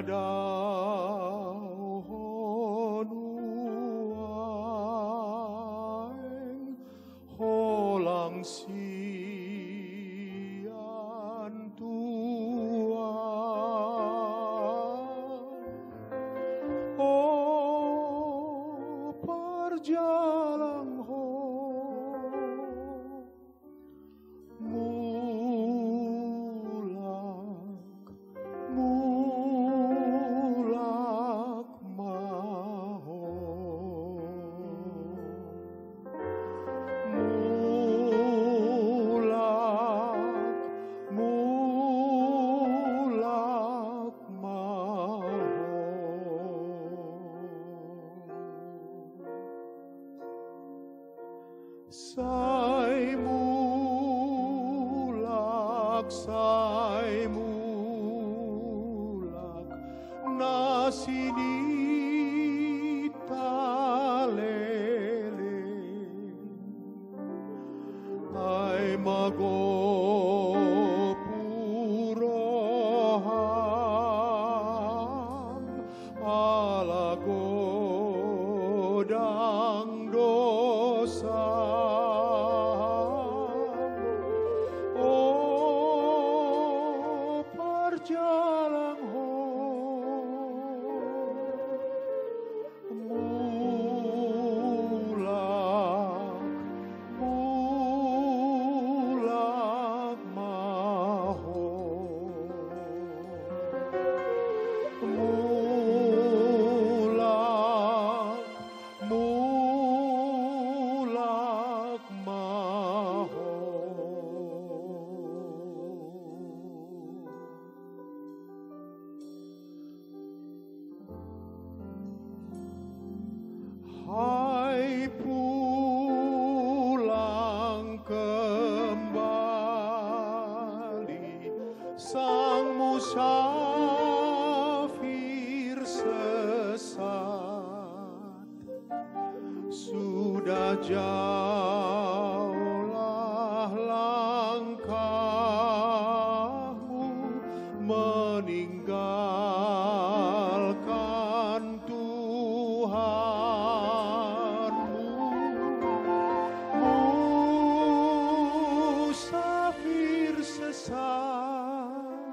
dau honuaeng holang sian tuan oh parjalang ho mulak maho mulak maho sai mulak nasini talele ai mago puroham ala godang dosa oh parjalang ho mulak maho mulak maho hai pulang kembali sang musafir sesat sudah jauhlah langkahmu meninggalkan Tuhanmu musafir sesat